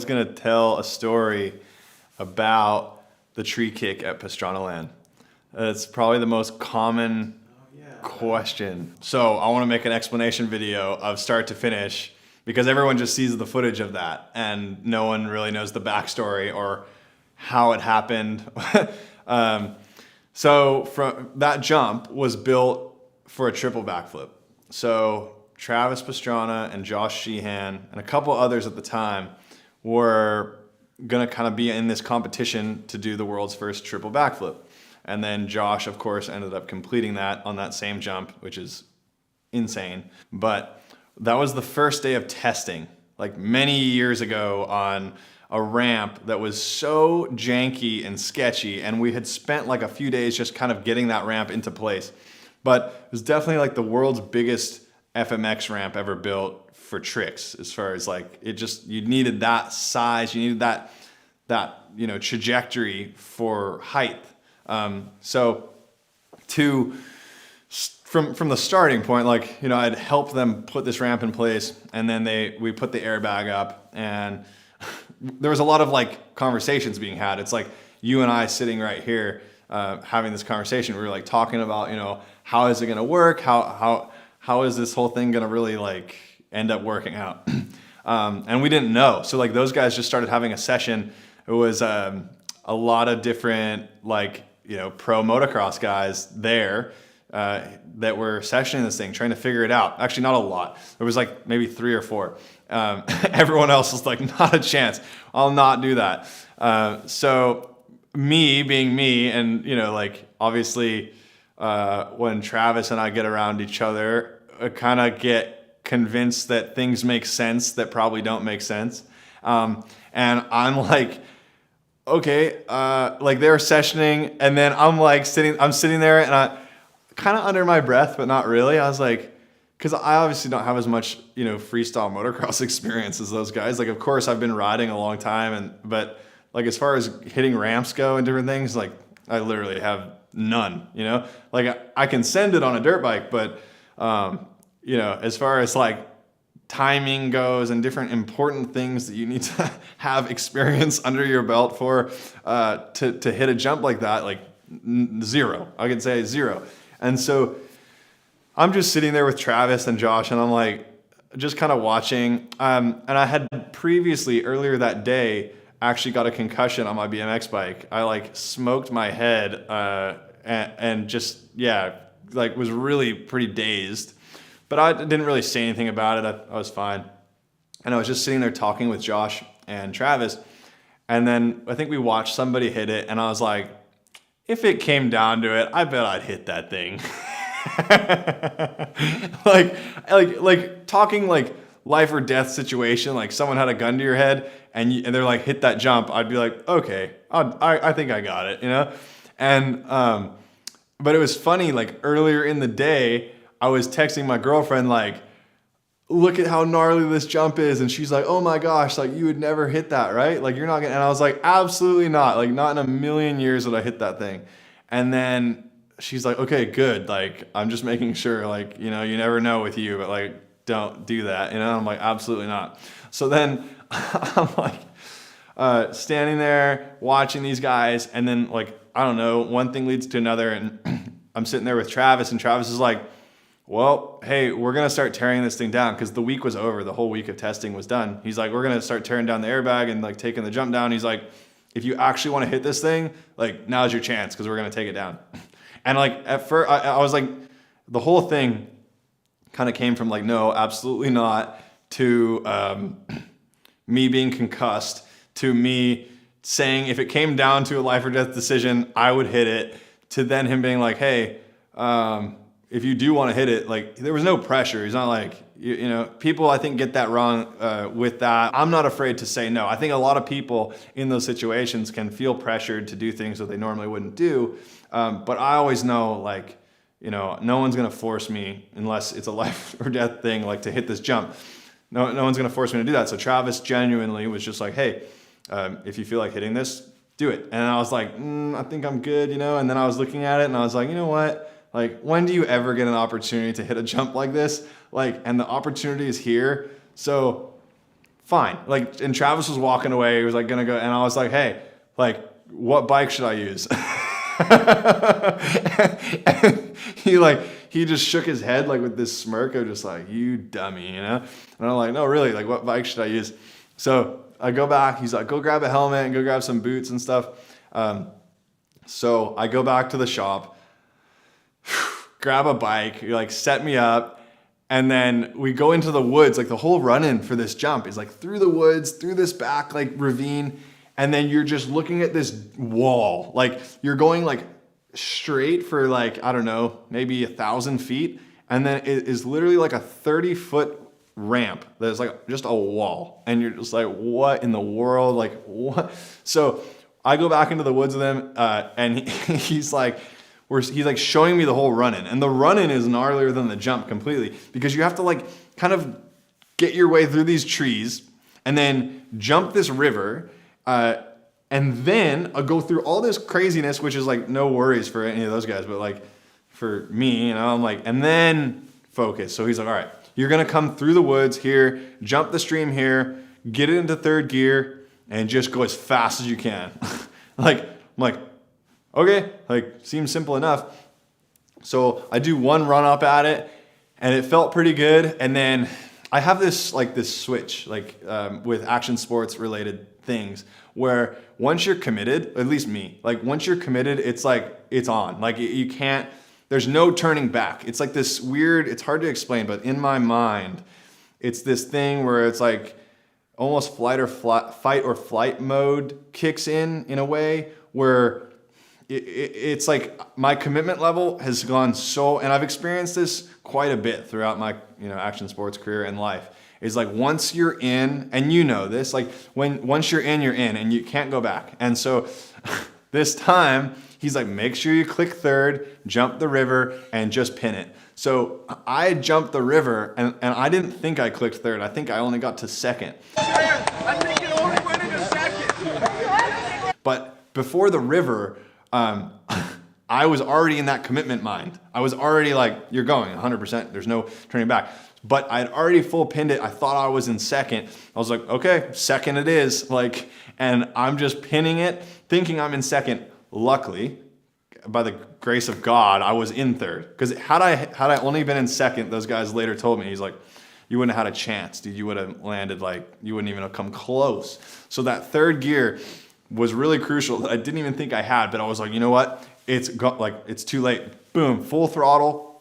was going to tell a story about the tree kick at Pastranaland. It's probably the most common question. So I want to make an explanation video of start to finish because everyone just sees the footage of that and no one really knows the backstory or how it happened. So from that jump was built for a triple backflip. So Travis Pastrana and Josh Sheehan and a couple others at the time were gonna kind of be in this competition to do the world's first triple backflip. And then Josh, of course, ended up completing that on that same jump, which is insane. But that was the first day of testing, like many years ago on a ramp that was so janky and sketchy. And we had spent like a few days just kind of getting that ramp into place. But it was definitely like the world's biggest FMX ramp ever built for tricks, as far as like, it just, you needed that size, you needed that trajectory for height. So from the starting point, like, I'd helped them put this ramp in place, and then we put the airbag up, and there was a lot of like conversations being had. It's like you and I sitting right here, having this conversation. We were like talking about, how is it going to work? How is this whole thing going to really like end up working out? And we didn't know. So like those guys just started having a session. It was, a lot of different like, pro motocross guys there, that were sessioning this thing, trying to figure it out. Actually, not a lot. There was like maybe 3 or 4. Everyone else was like, not a chance. I'll not do that. So me being me, and like obviously when Travis and I get around each other, I kind of get convinced that things make sense that probably don't make sense. And I'm like, okay, like they're sessioning, and then I'm sitting there, and I kind of under my breath, but not really. I was like, because I obviously don't have as much, freestyle motocross experience as those guys. Like, of course, I've been riding a long time, but like as far as hitting ramps go and different things, like I literally have none. Like I can send it on a dirt bike, but as far as like timing goes and different important things that you need to have experience under your belt for, to hit a jump like that, like zero. I could say zero. And so I'm just sitting there with Travis and Josh, and I'm like, just kind of watching. And I had previously, earlier that day, actually got a concussion on my BMX bike. I like smoked my head, and just, like was really pretty dazed. But I didn't really say anything about it. I was fine. And I was just sitting there talking with Josh and Travis. And then I think we watched somebody hit it, and I was like, if it came down to it, I bet I'd hit that thing. like talking like life or death situation, like someone had a gun to your head and they're like, hit that jump. I'd be like, okay, I think I got it, And, but it was funny, like earlier in the day, I was texting my girlfriend, like, look at how gnarly this jump is. And she's like, oh my gosh, like you would never hit that, right? Like you're not gonna, and I was like, absolutely not. Like not in a million years would I hit that thing. And then she's like, okay, good. Like, I'm just making sure, like, you never know with you, but like, don't do that. I'm like, absolutely not. So then I'm like, standing there watching these guys. And then like, I don't know, one thing leads to another. And I'm sitting there with Travis, and Travis is like, well, hey, we're going to start tearing this thing down, because the week was over. The whole week of testing was done. He's like, we're going to start tearing down the airbag and like taking the jump down. He's like, if you actually want to hit this thing, like now's your chance, because we're going to take it down. And like at first I was like, the whole thing kind of came from like, no, absolutely not, to me being concussed, to me saying if it came down to a life or death decision, I would hit it, to then him being like, hey, if you do want to hit it, like there was no pressure. He's not like, people I think get that wrong with that. I'm not afraid to say no. I think a lot of people in those situations can feel pressured to do things that they normally wouldn't do. But I always know, like, no one's going to force me, unless it's a life or death thing, like to hit this jump. No one's going to force me to do that. So Travis genuinely was just like, hey, if you feel like hitting this, do it. And I was like, I think I'm good, And then I was looking at it and I was like, you know what? Like, when do you ever get an opportunity to hit a jump like this? Like, and the opportunity is here. So fine. Like, and Travis was walking away. He was like gonna go, and I was like, hey, like, what bike should I use? And he just shook his head like with this smirk of just like, you dummy, you know? And I'm like, no, really, like, what bike should I use? So I go back. He's like, go grab a helmet and go grab some boots and stuff. So I go back to the shop, grab a bike, like set me up. And then we go into the woods, like the whole run-in for this jump is like through the woods, through this back like ravine. And then you're just looking at this wall. Like you're going like straight for like, I don't know, maybe 1,000 feet. And then it is literally like a 30-foot ramp that's like just a wall. And you're just like, what in the world? Like what? So I go back into the woods with him and he's like showing me the whole run-in. And the run-in is gnarlier than the jump completely because you have to like kind of get your way through these trees and then jump this river. And then I'll go through all this craziness, which is like no worries for any of those guys, but like for me, you know, I'm like, and then focus. So he's like, all right, you're going to come through the woods here, jump the stream here, get it into third gear and just go as fast as you can. I'm like, okay, like seems simple enough. So I do one run up at it and it felt pretty good. And then I have this switch, with action sports related things where once you're committed, at least me, like once you're committed, it's like, it's on. Like you can't, there's no turning back. It's like this weird, it's hard to explain, but in my mind, it's this thing where it's like almost fight or flight mode kicks in a way where it's like my commitment level has gone so, and I've experienced this quite a bit throughout my, action sports career and life. Is like once you're in, and you know this, like once you're in and you can't go back. And so this time he's like, make sure you click third, jump the river and just pin it. So I jumped the river and I didn't think I clicked third. I think I only got to second. I think it only went into second. But before the river, I was already in that commitment mind. I was already like, you're going 100%. There's no turning back. But I had already full pinned it. I thought I was in second. I was like, okay, second it is. And I'm just pinning it, thinking I'm in second. Luckily, by the grace of God, I was in third. Because had I only been in second, those guys later told me, he's like, you wouldn't have had a chance, dude. You would have landed you wouldn't even have come close. So that third gear was really crucial that I didn't even think I had. But I was like, you know what? It's too late. Boom, full throttle.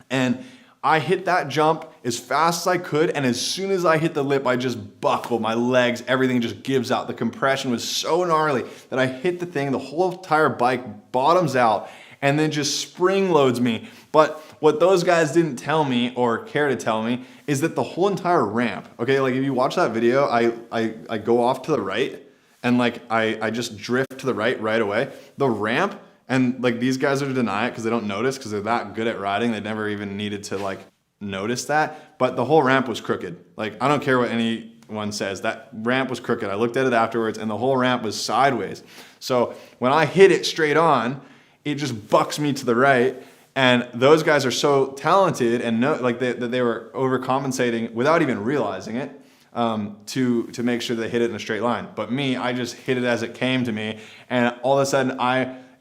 And I hit that jump as fast as I could, and as soon as I hit the lip, I just buckled my legs. Everything just gives out. The compression was so gnarly that I hit the thing, the whole entire bike bottoms out, and then just spring loads me. But what those guys didn't tell me or care to tell me is that the whole entire ramp, okay, like if you watch that video, I go off to the right, and I just drift to the right away. The ramp, and these guys are to deny it because they don't notice because they're that good at riding. They never even needed to notice that. But the whole ramp was crooked. I don't care what anyone says. That ramp was crooked. I looked at it afterwards and the whole ramp was sideways. So when I hit it straight on, it just bucks me to the right. And those guys are so talented and that they were overcompensating without even realizing it. To make sure they hit it in a straight line. But me, I just hit it as it came to me. And all of a sudden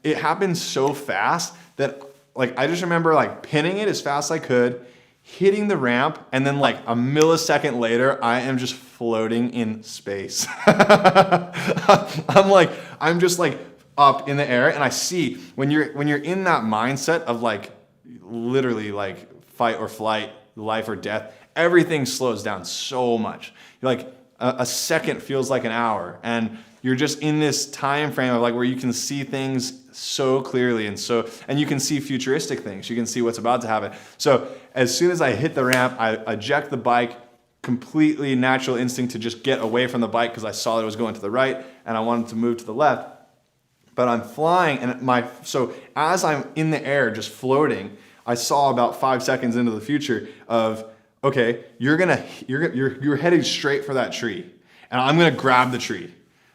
it happened so fast that I just remember pinning it as fast as I could, hitting the ramp, and then a millisecond later, I am just floating in space. I'm just up in the air, and I see when you're in that mindset of literally fight or flight, life or death, everything slows down so much. A second feels like an hour, and you're just in this time frame of where you can see things so clearly, and you can see futuristic things. You can see what's about to happen. So as soon as I hit the ramp, I eject the bike, completely natural instinct to just get away from the bike because I saw that it was going to the right and I wanted to move to the left. But I'm flying, and so as I'm in the air just floating, I saw about 5 seconds into the future of, okay, you're heading straight for that tree, and I'm gonna grab the tree.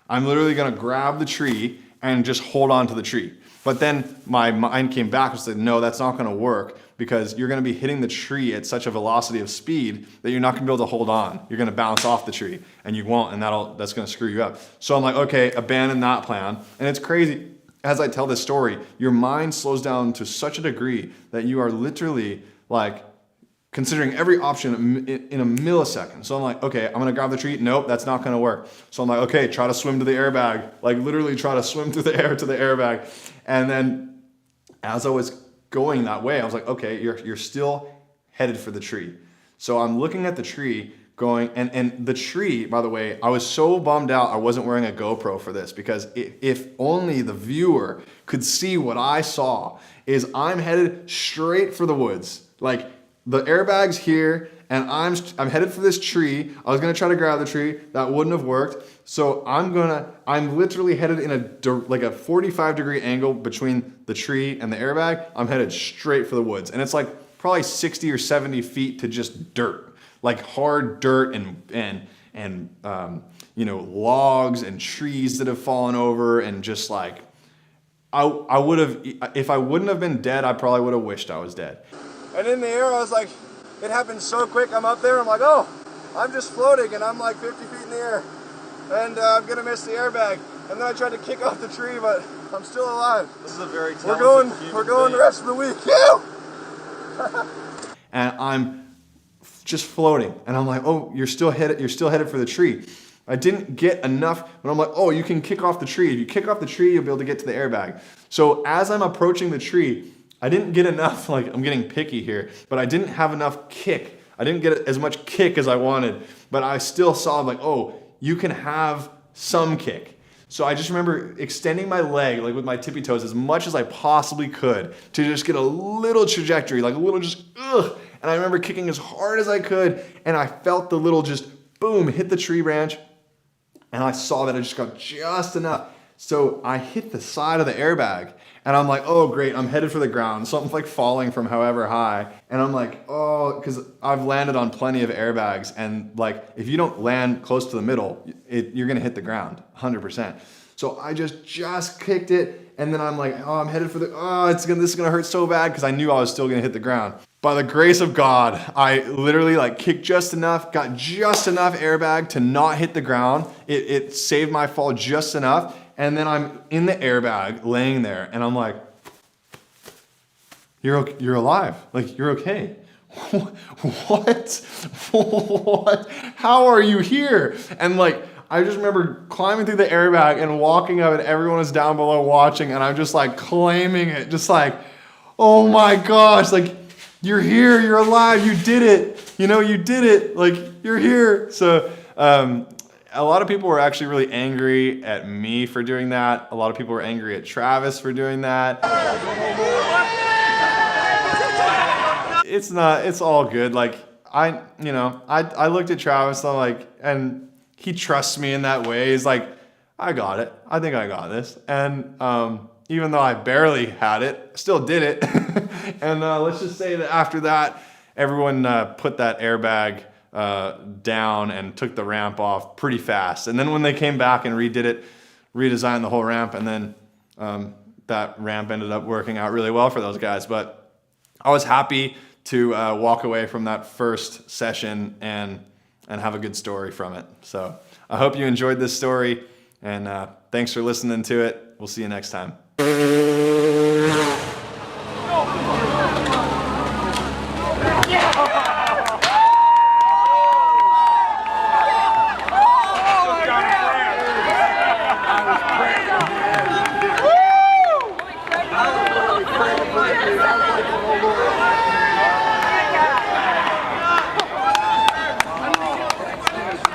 I'm literally gonna grab the tree and just hold on to the tree. But then my mind came back and said, no, that's not gonna work because you're gonna be hitting the tree at such a velocity of speed that you're not gonna be able to hold on. You're gonna bounce off the tree and you won't, and that's gonna screw you up. So I'm like, okay, abandon that plan. And it's crazy, as I tell this story, your mind slows down to such a degree that you are literally like considering every option in a millisecond. So I'm like, okay, I'm gonna grab the tree. Nope, that's not gonna work. So I'm like, okay, try to swim to the airbag. Like literally try to swim through the air to the airbag. And then as I was going that way, I was like, okay, you're still headed for the tree. So I'm looking at the tree going, and the tree, by the way, I was so bummed out I wasn't wearing a GoPro for this, because if only the viewer could see what I saw, is I'm headed straight for the woods. Like, the airbag's here, and I'm headed for this tree. I was gonna try to grab the tree. That wouldn't have worked. So I'm literally headed in a 45-degree angle between the tree and the airbag. I'm headed straight for the woods. And it's like probably 60 or 70 feet to just dirt, like hard dirt and you know, logs and trees that have fallen over, and just like, I would have, if I wouldn't have been dead, I probably would have wished I was dead. And in the air, I was like, it happened so quick. I'm up there, I'm like, oh, I'm just floating, and I'm like 50 feet in the air, and I'm gonna miss the airbag. And then I tried to kick off the tree, but I'm still alive. This is a very talented We're going the rest of the week. And I'm just floating, and I'm like, oh, you're still headed for the tree. I didn't get enough, but I'm like, oh, you can kick off the tree. If you kick off the tree, you'll be able to get to the airbag. So as I'm approaching the tree, I didn't get enough, like, I'm getting picky here, but I didn't have enough kick. I didn't get as much kick as I wanted, but I still saw, like, oh, you can have some kick. So I just remember extending my leg, like with my tippy toes, as much as I possibly could to just get a little trajectory, like a little just, ugh. And I remember kicking as hard as I could, and I felt the little just, boom, hit the tree branch, and I saw that I just got just enough. So I hit the side of the airbag, and I'm like, oh great, I'm headed for the ground. Something's like falling from however high. And I'm like, oh, because I've landed on plenty of airbags, and like, if you don't land close to the middle, you're gonna hit the ground, 100%. So I just kicked it, and then I'm like, oh, I'm headed for this is gonna hurt so bad, because I knew I was still gonna hit the ground. By the grace of God, I literally like kicked just enough, got just enough airbag to not hit the ground. It saved my fall just enough. And then I'm in the airbag laying there, and I'm like, you're alive. Like, you're okay. What? What? How are you here? And like, I just remember climbing through the airbag and walking up, and everyone was down below watching, and I'm just like claiming it, just like, oh my gosh, like, you're here, you're alive, you did it. You know, you did it, like, you're here. So, a lot of people were actually really angry at me for doing that. A lot of people were angry at Travis for doing that. It's all good. Like, I looked at Travis, and I'm like, and he trusts me in that way. He's like, I got it. I think I got this. And even though I barely had it, still did it. And let's just say that after that, everyone put that airbag down and took the ramp off pretty fast. And then when they came back and redesigned the whole ramp, and then that ramp ended up working out really well for those guys. But I was happy to walk away from that first session and have a good story from it. So I hope you enjoyed this story, and thanks for listening to it. We'll see you next time.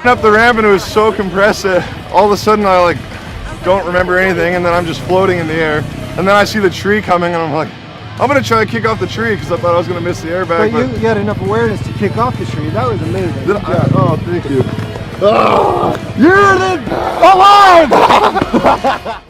Up the ramp, and it was so compressed that all of a sudden I like don't remember anything, and then I'm just floating in the air, and then I see the tree coming, and I'm like, I'm gonna try to kick off the tree because I thought I was gonna miss the airbag. But you had enough awareness to kick off the tree. That was amazing. Oh, thank you. You're alive!